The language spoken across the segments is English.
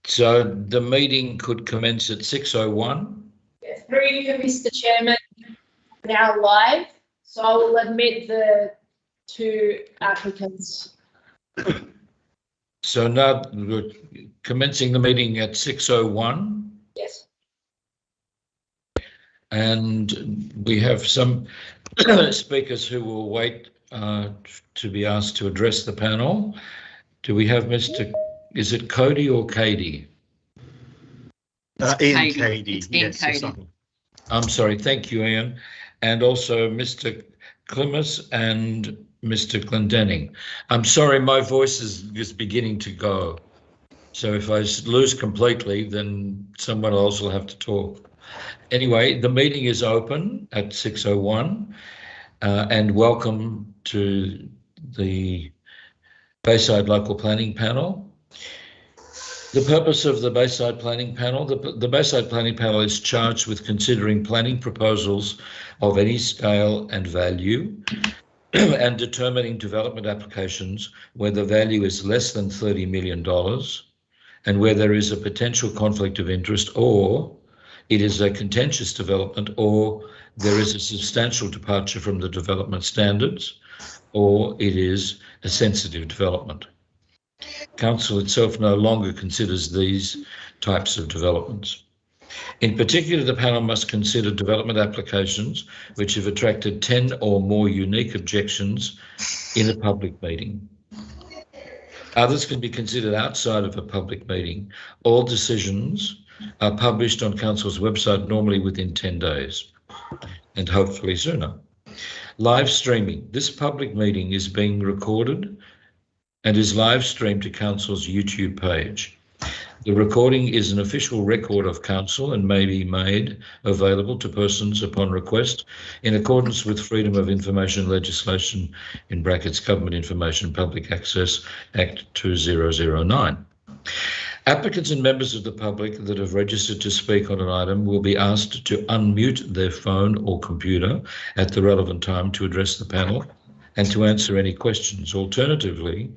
So the meeting could commence at 6:01. Through you, Mr. Chairman, now live, so I will admit the two applicants. So now we're commencing the meeting at 6:01. Yes. And we have some speakers who will wait to be asked to address the panel. Do we have Mr. Is it Cody or Cady? Ian Cady. Yes, I'm sorry. Thank you, Ian. And also Mr. Klimas and Mr. Glendenning. I'm sorry, my voice is just beginning to go. So if I lose completely, then someone else will have to talk. Anyway, the meeting is open at 6:01 and welcome to the Bayside Local Planning Panel. The purpose of the Bayside Planning Panel, the Bayside Planning Panel is charged with considering planning proposals of any scale and value and determining development applications where the value is less than $30 million and where there is a potential conflict of interest, or it is a contentious development, or there is a substantial departure from the development standards, or it is a sensitive development. Council itself no longer considers these types of developments. In particular, the panel must consider development applications which have attracted 10 or more unique objections in a public meeting. Others can be considered outside of a public meeting. All decisions are published on Council's website normally within 10 days and hopefully sooner. Live streaming. This public meeting is being recorded and is live streamed to Council's YouTube page. The recording is an official record of Council and may be made available to persons upon request in accordance with Freedom of Information legislation in brackets Government Information Public Access Act 2009. Applicants and members of the public that have registered to speak on an item will be asked to unmute their phone or computer at the relevant time to address the panel and to answer any questions. Alternatively,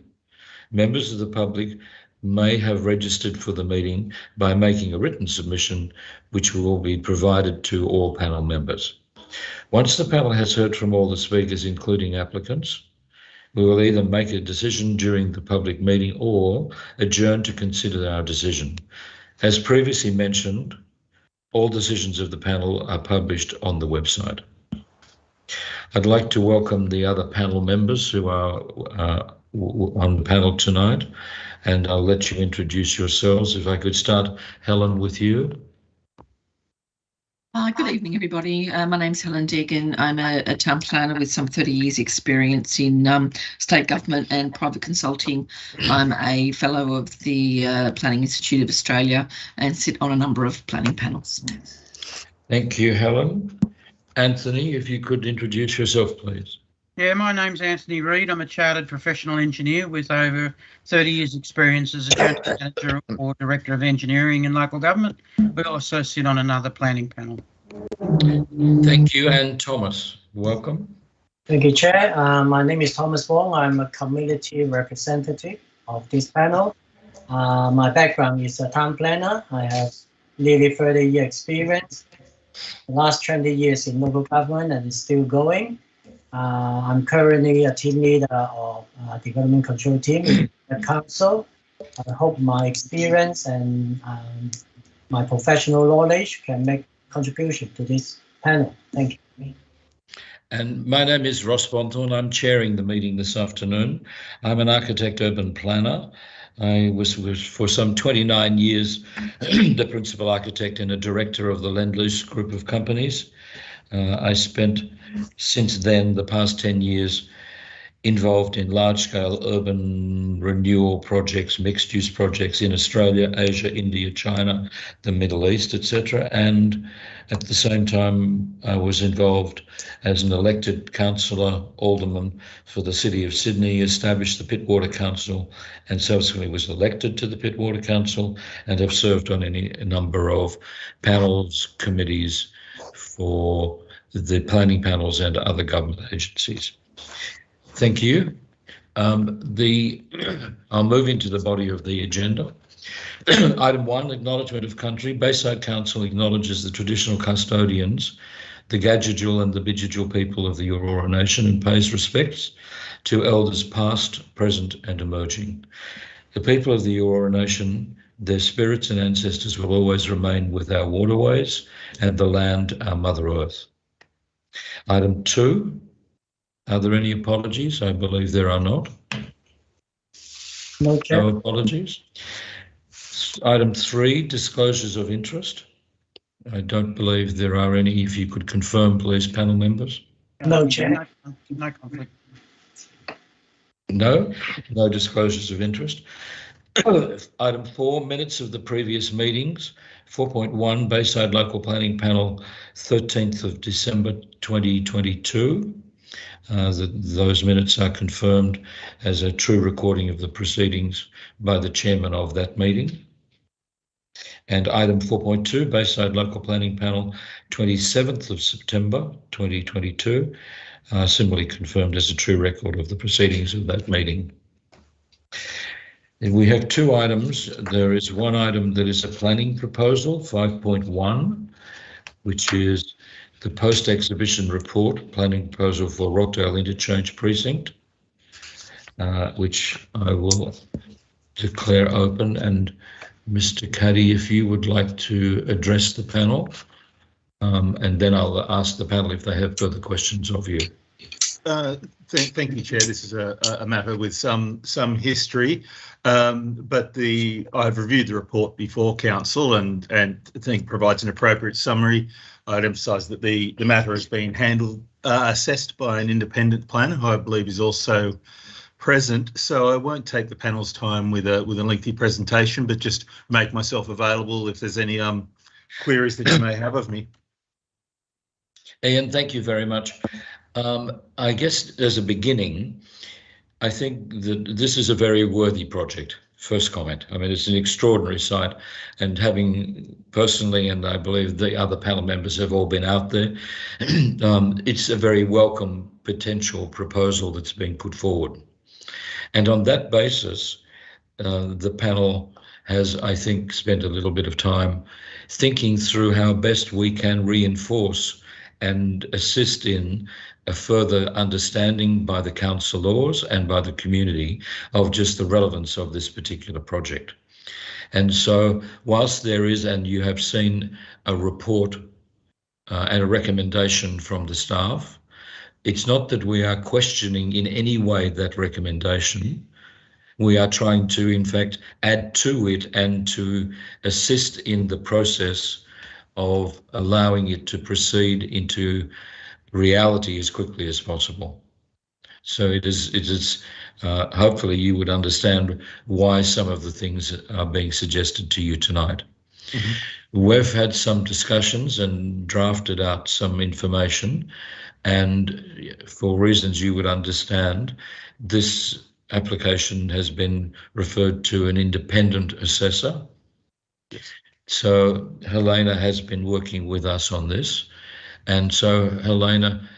members of the public may have registered for the meeting by making a written submission, which will be provided to all panel members. Once the panel has heard from all the speakers, including applicants, we will either make a decision during the public meeting or adjourn to consider our decision. As previously mentioned, all decisions of the panel are published on the website. I'd like to welcome the other panel members who are on the panel tonight, and I'll let you introduce yourselves. If I could start, Helen, with you. Good evening, everybody. My name's Helen Deegan. I'm a town planner with some 30 years experience in state government and private consulting. I'm a fellow of the Planning Institute of Australia and sit on a number of planning panels. Thank you, Helen. Anthony, if you could introduce yourself, please. Yeah, my name's Anthony Reid. I'm a chartered professional engineer with over 30 years experience as a general manager or director of engineering in local government. We also sit on another planning panel. Thank you. And Thomas, welcome. Thank you, Chair. My name is Thomas Wong. I'm a community representative of this panel. My background is a town planner. I have nearly 30-year experience. The last 20 years in local government and is still going. I'm currently a team leader of development control team in the council. I hope my experience and my professional knowledge can make contribution to this panel. Thank you. And my name is Ross Bonthorn. I'm chairing the meeting this afternoon. I'm an architect urban planner. I was for some 29 years the principal architect and a director of the Lend-Lease group of companies. I spent since then the past 10 years involved in large-scale urban renewal projects, mixed-use projects in Australia, Asia, India, China, the Middle East, etc. And at the same time, I was involved as an elected councillor, alderman for the City of Sydney, established the Pittwater Council, and subsequently was elected to the Pittwater Council, and have served on a number of panels, committees for the planning panels and other government agencies. Thank you. I'll move into the body of the agenda. Item 1, acknowledgement of country. Bayside Council acknowledges the traditional custodians, the Gadjadjul and the Bidjadjul people of the Eora Nation, and pays respects to elders past, present and emerging. The people of the Eora Nation, their spirits and ancestors will always remain with our waterways and the land, our Mother Earth. Item 2, are there any apologies? I believe there are not. No, Chair. No apologies. Item 3, disclosures of interest. I don't believe there are any. If you could confirm, please, panel members. No, Chair. No conflict. No disclosures of interest. Item 4, minutes of the previous meetings. 4.1, Bayside Local Planning Panel, 13th of December 2022. Those minutes are confirmed as a true recording of the proceedings by the chairman of that meeting. And item 4.2, Bayside Local Planning Panel, 27th of September 2022, similarly confirmed as a true record of the proceedings of that meeting. And we have 2 items. There is one item that is a planning proposal, 5.1, which is the post-exhibition report, planning proposal for Rockdale Interchange Precinct, which I will declare open. And Mr. Caddy, if you would like to address the panel, and then I'll ask the panel if they have further questions of you. Thank you, Chair. This is a matter with some history, but I've reviewed the report before Council and think provides an appropriate summary. I'd emphasise that the matter has been assessed by an independent planner, who I believe is also present. So I won't take the panel's time with a lengthy presentation, but just make myself available if there's any queries that you may have of me. Ian, thank you very much. I guess as a beginning, I think that this is a very worthy project. First comment. I mean, it's an extraordinary site, and having personally, and I believe the other panel members have all been out there, it's a very welcome potential proposal that's being put forward. And on that basis, the panel has, I think, spent a little bit of time thinking through how best we can reinforce and assist in a further understanding by the councillors and by the community of just the relevance of this particular project. And so whilst there is, and you have seen a report and a recommendation from the staff, it's not that we are questioning in any way that recommendation. We are trying to, in fact, add to it and to assist in the process of allowing it to proceed into reality as quickly as possible. So it is hopefully you would understand why some of the things are being suggested to you tonight. Mm-hmm. We've had some discussions and drafted out some information, and for reasons you would understand, this application has been referred to an independent assessor. Yes. So Helena has been working with us on this. And so, Helena,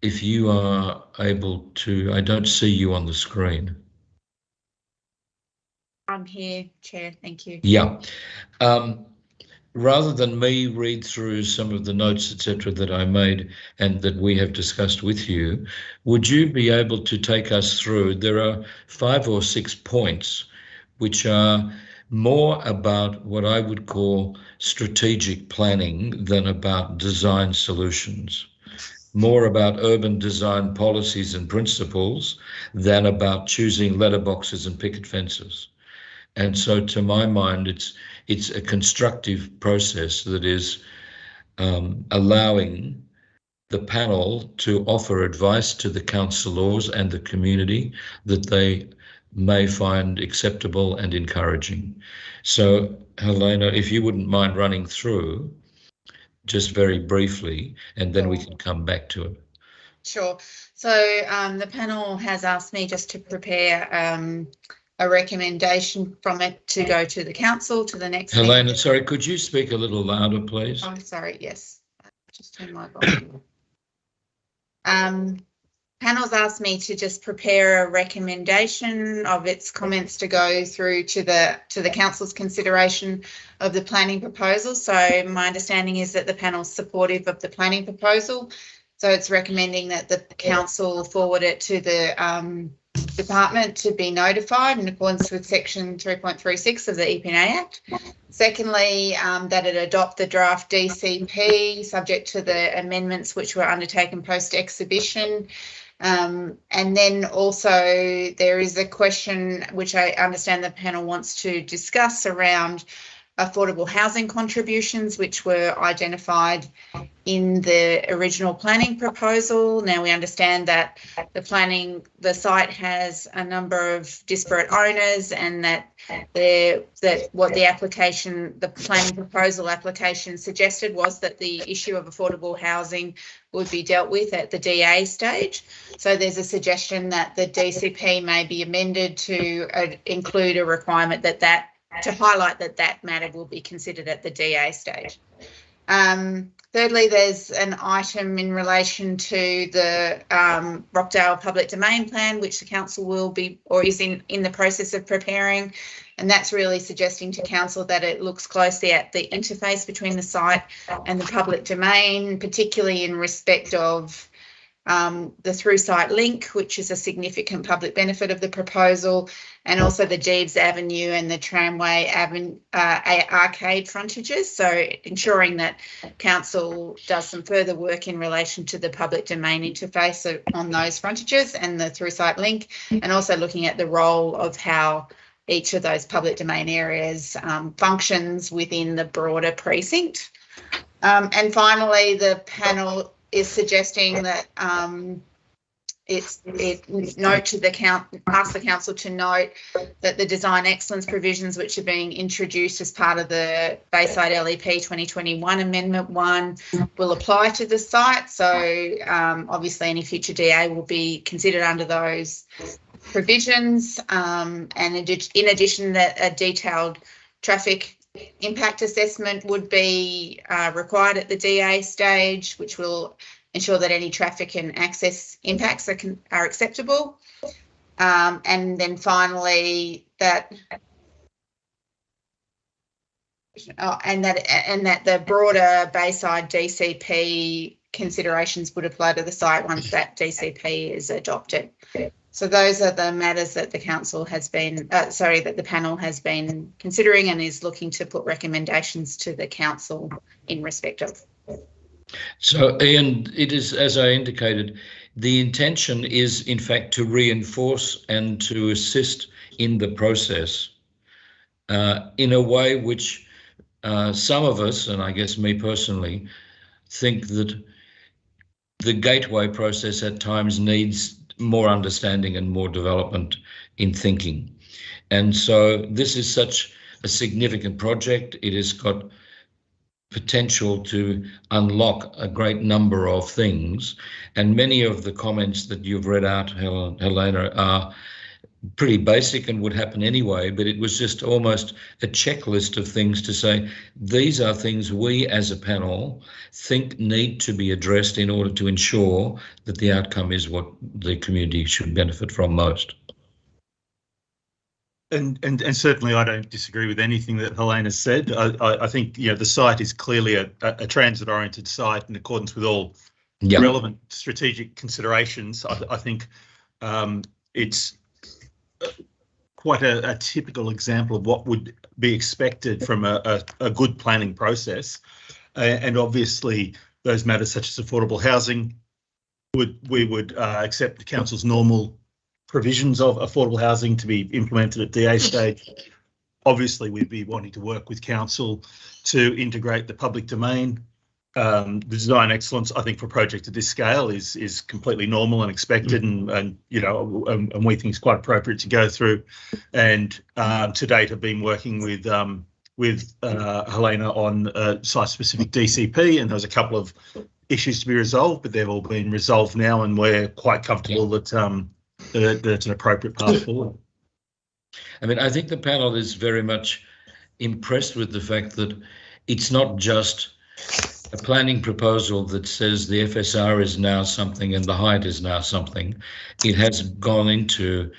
if you are able to, I don't see you on the screen. I'm here, Chair, thank you. Yeah. Rather than me read through some of the notes, etc., that I made and that we have discussed with you, would you be able to take us through? There are 5 or 6 points which are more about what I would call strategic planning than about design solutions, more about urban design policies and principles than about choosing letterboxes and picket fences. And so to my mind, it's a constructive process that is allowing the panel to offer advice to the councillors and the community that they may find acceptable and encouraging. So, Helena, if you wouldn't mind running through just very briefly, and then we can come back to it. Sure. So the panel has asked me just to prepare a recommendation from it to go to the council to the next Helena, meeting. sorry, could you speak a little louder, please? Oh, sorry, yes. Just turn my volume. panel's asked me to just prepare a recommendation of its comments to go through to the council's consideration of the planning proposal. So my understanding is that the panel's supportive of the planning proposal. So it's recommending that the council forward it to the department to be notified in accordance with section 3.36 of the EPA Act. Secondly, that it adopt the draft DCP subject to the amendments which were undertaken post-exhibition. And then also there is a question which I understand the panel wants to discuss around affordable housing contributions, which were identified in the original planning proposal. Now we understand that the site has a number of disparate owners, and that what the planning proposal application suggested was that the issue of affordable housing would be dealt with at the DA stage. So there's a suggestion that the DCP may be amended to include a requirement to highlight that matter will be considered at the DA stage. Thirdly, there's an item in relation to the Rockdale Public Domain Plan, which the council will be or is in the process of preparing. And that's really suggesting to council that it looks closely at the interface between the site and the public domain, particularly in respect of the through site link, which is a significant public benefit of the proposal, and also the Jeeves Avenue and the Tramway arcade frontages. So ensuring that council does some further work in relation to the public domain interface on those frontages and the through site link, and also looking at the role of how each of those public domain areas functions within the broader precinct. And finally, the panel is suggesting that ask the council to note that the design excellence provisions which are being introduced as part of the Bayside LEP 2021 Amendment 1 will apply to the site. So obviously any future DA will be considered under those provisions, and in addition that a detailed traffic impact assessment would be required at the DA stage, which will ensure that any traffic and access impacts are acceptable. And then finally that the broader Bayside DCP considerations would apply to the site once that DCP is adopted. So those are the matters that the council has been, that the panel has been considering and is looking to put recommendations to the council in respect of. So, Ian, it is, as I indicated, the intention is in fact to reinforce and to assist in the process in a way which some of us, and I guess me personally, think that the gateway process at times needs more understanding and more development in thinking. And so this is such a significant project. It has got potential to unlock a great number of things. And many of the comments that you've read out, Helena, are pretty basic and would happen anyway, but it was just almost a checklist of things to say, these are things we as a panel think need to be addressed in order to ensure that the outcome is what the community should benefit from most. And certainly I don't disagree with anything that Helena said. I think, the site is clearly a transit-oriented site in accordance with all relevant strategic considerations. I think it's quite a typical example of what would be expected from a good planning process. And obviously those matters such as affordable housing, we would accept the council's normal provisions of affordable housing to be implemented at DA stage. Obviously, we'd be wanting to work with council to integrate the public domain. The design excellence, I think, for a project of this scale is completely normal and expected, and we think it's quite appropriate to go through. And to date, I've been working with Helena on site-specific DCP, and there was a couple of issues to be resolved, but they've all been resolved now, and we're quite comfortable that that's an appropriate path forward. I mean, I think the panel is very much impressed with the fact that it's not just a planning proposal that says the FSR is now something and the height is now something. It has gone into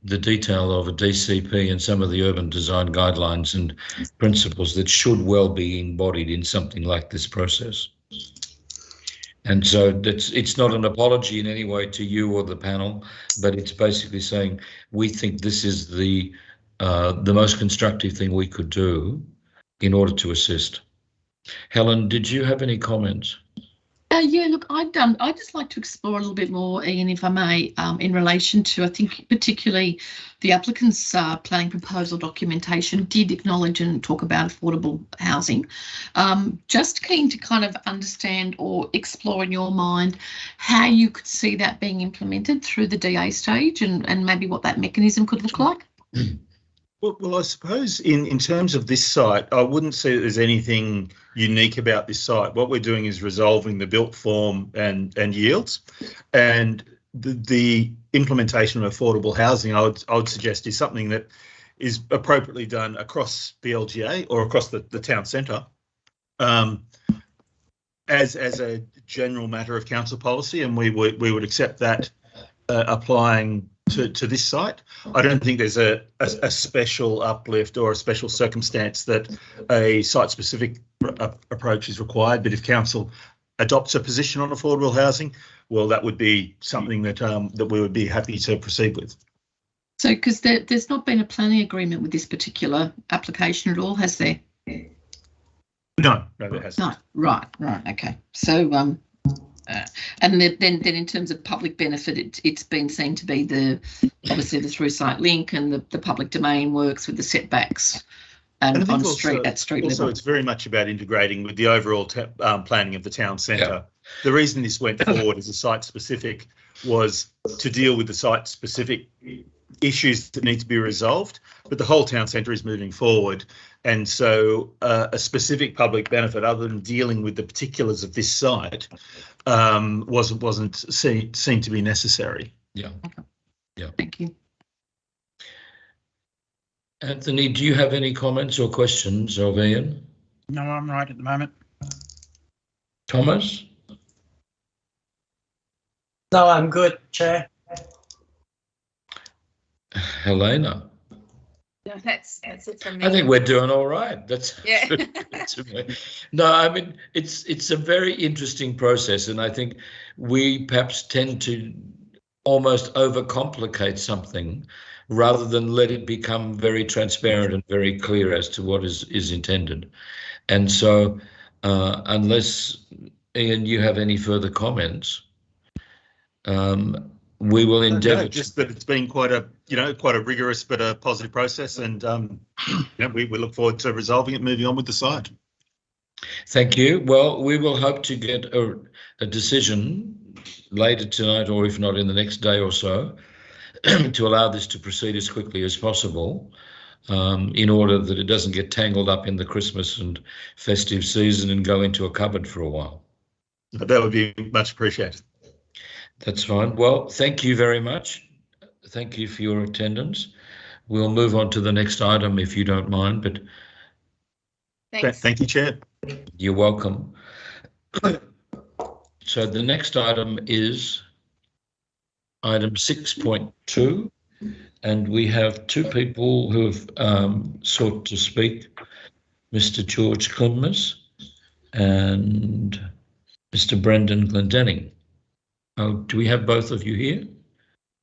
the detail of a DCP and some of the urban design guidelines and principles that should well be embodied in something like this process. And so it's not an apology in any way to you or the panel, but it's basically saying we think this is the most constructive thing we could do in order to assist. Helen, did you have any comments? Yeah, look, I'd just like to explore a little bit more, Ian, if I may, in relation to, I think, particularly the applicant's planning proposal documentation did acknowledge and talk about affordable housing. Just keen to kind of understand or explore in your mind how you could see that being implemented through the DA stage and maybe what that mechanism could look like. Well, I suppose in terms of this site, I wouldn't say that there's anything unique about this site. What we're doing is resolving the built form and yields, and the implementation of affordable housing, I would suggest, is something that is appropriately done across the LGA or across the town centre, as a general matter of council policy, and we would accept that applying to this site. I don't think there's a special uplift or a special circumstance that a site-specific approach is required. But if council adopts a position on affordable housing, well, that would be something that that we would be happy to proceed with. So, because there's not been a planning agreement with this particular application at all, has there? No, there hasn't. No, right, okay. So, and then in terms of public benefit, it's been seen to be obviously the through site link and the public domain works with the setbacks and on street level. Also, it's very much about integrating with the overall planning of the town centre. Yeah. The reason this went forward as a site specific was to deal with the site specific issues that need to be resolved, but the whole town centre is moving forward, and so a specific public benefit other than dealing with the particulars of this site wasn't seen to be necessary. Yeah. Okay. Yeah. Thank you. Anthony, do you have any comments or questions of Ian? No, I'm right at the moment. Thomas? No, I'm good, Chair. Helena? No, that's it from me. I think we're doing all right. That's yeah. No, I mean it's a very interesting process, and I think we perhaps tend to almost overcomplicate something rather than let it become very transparent and very clear as to what is intended. And so, unless Ian, you have any further comments, we will endeavour. No, just that it's been quite a rigorous but a positive process, and we look forward to resolving it, moving on with the site. Thank you. Well, we will hope to get a decision later tonight, or if not in the next day or so, to allow this to proceed as quickly as possible, in order that it doesn't get tangled up in the Christmas and festive season and go into a cupboard for a while. That would be much appreciated. That's fine. Well, thank you very much. Thank you for your attendance. We'll move on to the next item if you don't mind, but Thanks. Thank you, Chair. You're welcome. So the next item is item 6.2, and we have two people who have sought to speak, Mr. George Clemens and Mr. Brendan Glendenning. Oh, do we have both of you here?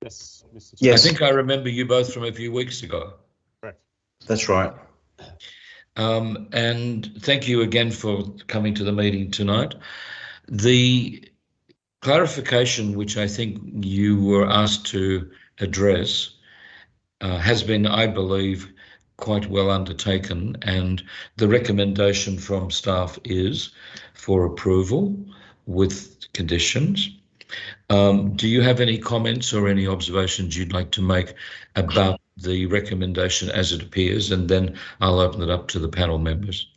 Yes, Mr. Chair. Yes. I think I remember you both from a few weeks ago. Correct. That's right. And thank you again for coming to the meeting tonight. The clarification which I think you were asked to address has been, I believe, quite well undertaken, and the recommendation from staff is for approval with conditions. Do you have any comments or any observations you'd like to make about the recommendation as it appears, and then I'll open it up to the panel members.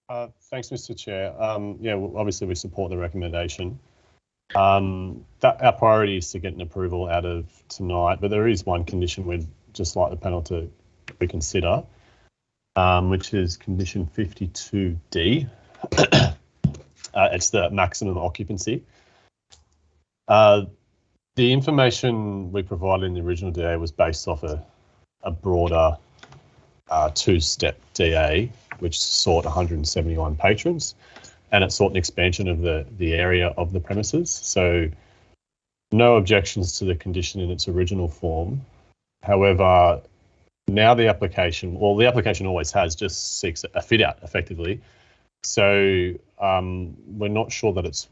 Thanks, Mr. Chair. Yeah, obviously we support the recommendation. Our priority is to get an approval out of tonight, but there is one condition we'd just like the panel to reconsider, which is condition 52D. It's the maximum occupancy. The information we provided in the original DA was based off a broader two-step DA, which sought 171 patrons, and it sought an expansion of the area of the premises. So no objections to the condition in its original form. However, now the application always has, just seeks a fit out effectively. So we're not sure that it's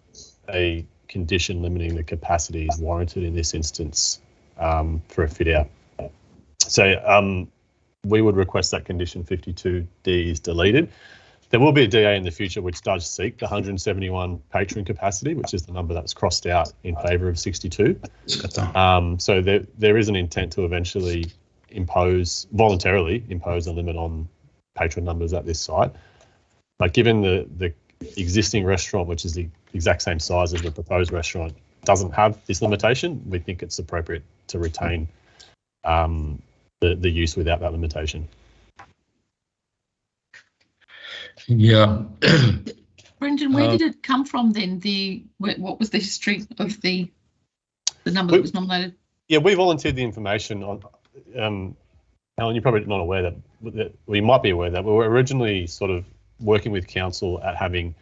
a condition limiting the capacity is warranted in this instance for a fit out. So we would request that condition 52D is deleted. There will be a DA in the future which does seek the 171 patron capacity, which is the number that's crossed out in favour of 62. So there is an intent to eventually voluntarily impose a limit on patron numbers at this site. But given the existing restaurant, which is the exact same size as the proposed restaurant, doesn't have this limitation, we think it's appropriate to retain the use without that limitation. Yeah. Brendan, where did it come from then? What was the history of the number that was nominated? Yeah, we volunteered the information on. Alan, you're probably not aware that you might be aware that we were originally sort of working with council at having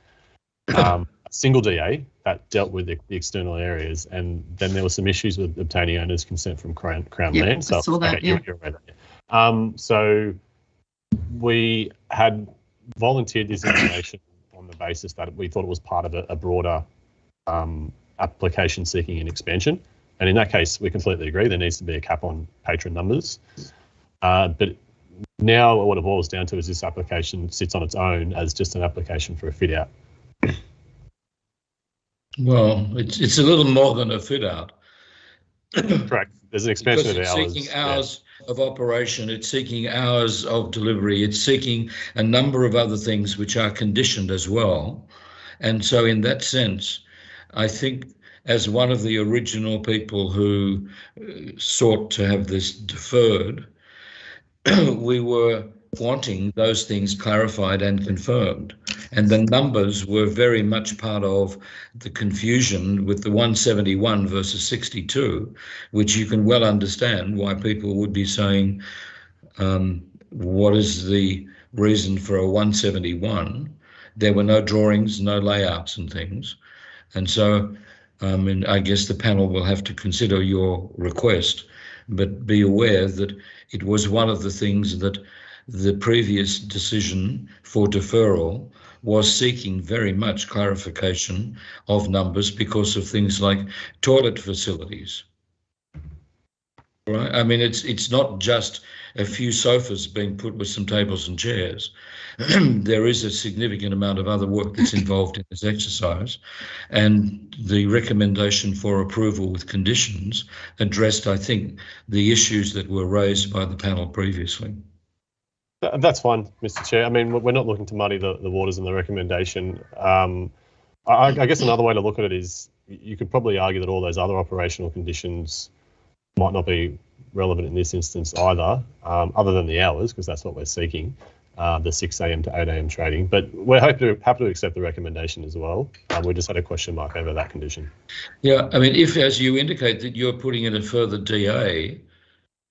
a single DA that dealt with the external areas, and then there were some issues with obtaining owner's consent from Crown Land. So I saw that. Okay, you're aware of that. So we had volunteered this information on the basis that we thought it was part of a broader application seeking an expansion. And in that case, we completely agree there needs to be a cap on patron numbers. But now what it boils down to is this application sits on its own as just an application for a fit out. Well, it's a little more than a fit out. Correct. There's an expansion of it's hours. Seeking hours of operation, it's seeking hours of delivery, it's seeking a number of other things which are conditioned as well. And so in that sense, I think as one of the original people who sought to have this deferred, we were wanting those things clarified and confirmed. And the numbers were very much part of the confusion with the 171 versus 62, which you can well understand why people would be saying, what is the reason for a 171? There were no drawings, no layouts and things. And so and I guess the panel will have to consider your request, but be aware that it was one of the things that the previous decision for deferral was seeking very much clarification of numbers because of things like toilet facilities. Right? I mean, it's not just a few sofas being put with some tables and chairs. There is a significant amount of other work that's involved in this exercise, and the recommendation for approval with conditions addressed, I think, the issues that were raised by the panel previously. That's fine, Mr. Chair. I mean, we're not looking to muddy the waters in the recommendation. I guess another way to look at it is you could probably argue that all those other operational conditions might not be relevant in this instance either, other than the hours, because that's what we're seeking, the 6 a.m. to 8 a.m. trading. But we're happy to accept the recommendation as well. We just had a question mark over that condition. Yeah, I mean, if, as you indicate, that you're putting in a further DA,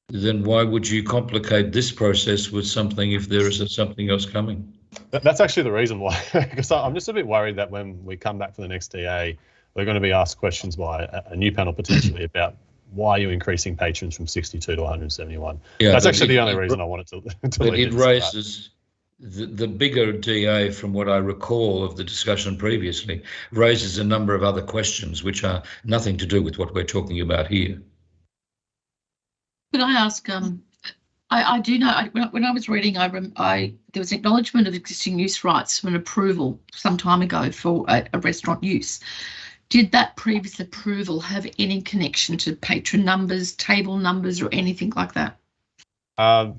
then why would you complicate this process with something if there is something else coming? That's actually the reason why, because I'm just a bit worried that when we come back for the next DA, we're going to be asked questions by a new panel potentially about why are you increasing patrons from 62 to 171. Yeah, that's actually the only reason I wanted to but it raises the bigger DA, from what I recall of the discussion previously, raises a number of other questions which are nothing to do with what we're talking about here. Could I ask, I do know, when I was reading, there was acknowledgement of existing use rights from an approval some time ago for a restaurant use. Did that previous approval have any connection to patron numbers, table numbers, or anything like that? No,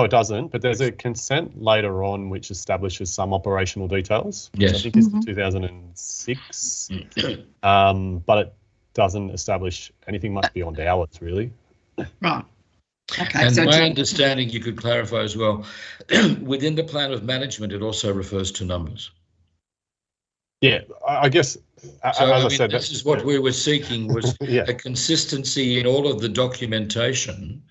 it doesn't, but there's a consent later on which establishes some operational details. Yes. I think it's 2006, but it doesn't establish anything much beyond hours, really. Right. Okay. And so my understanding, you could clarify as well, within the plan of management, it also refers to numbers. Yeah, I guess, as So, I said, this is what we were seeking was yeah, a consistency in all of the documentation,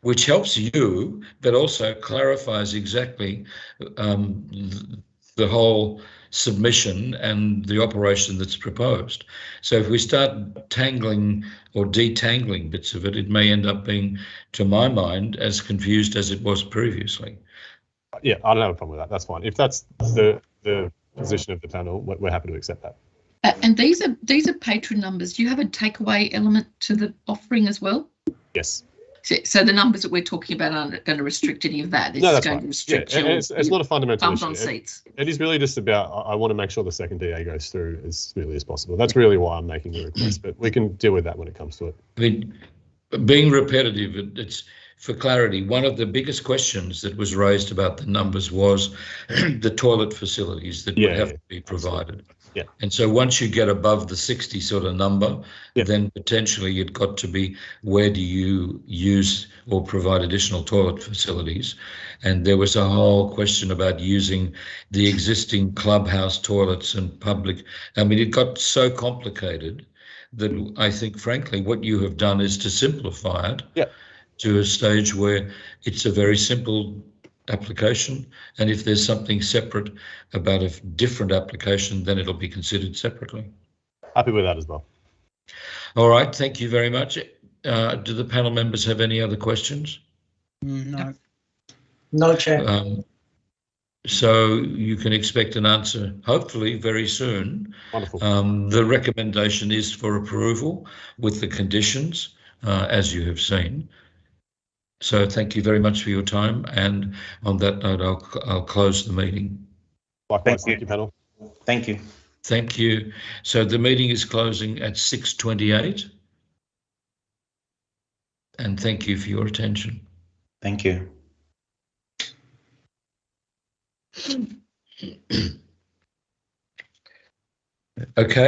which helps you, but also clarifies exactly the whole submission and the operation that's proposed. So if we start tangling or detangling bits of it, it may end up being, to my mind, as confused as it was previously. yeah, I don't have a problem with that. That's fine. If that's the position of the panel, we're happy to accept that. And these are patron numbers. Do you have a takeaway element to the offering as well? Yes. So the numbers that we're talking about aren't going to restrict any of that. It's No, that's going right. to restrict Yeah, it's not a fundamental bums issue. on seats. It is really just about, I want to make sure the second DA goes through as smoothly as possible. That's really why I'm making the request, but we can deal with that when it comes to it. I mean, being repetitive, it's for clarity. One of the biggest questions that was raised about the numbers was the toilet facilities that would have to be provided. Yeah. And so once you get above the 60 sort of number, Yeah. then potentially it got to be, where do you use or provide additional toilet facilities? And there was a whole question about using the existing clubhouse toilets and public. I mean, it got so complicated that I think, frankly, what you have done is to simplify it to a stage where it's a very simple application, and if there's something separate about a different application, then it'll be considered separately. Happy with that as well. All right, thank you very much. Do the panel members have any other questions? No. No, Chair. So you can expect an answer, hopefully very soon. Wonderful. The recommendation is for approval with the conditions, as you have seen. So thank you very much for your time. And on that note, I'll close the meeting. Likewise, thank you, panel. Thank you. Thank you. So the meeting is closing at 6:28. And thank you for your attention. Thank you. Okay.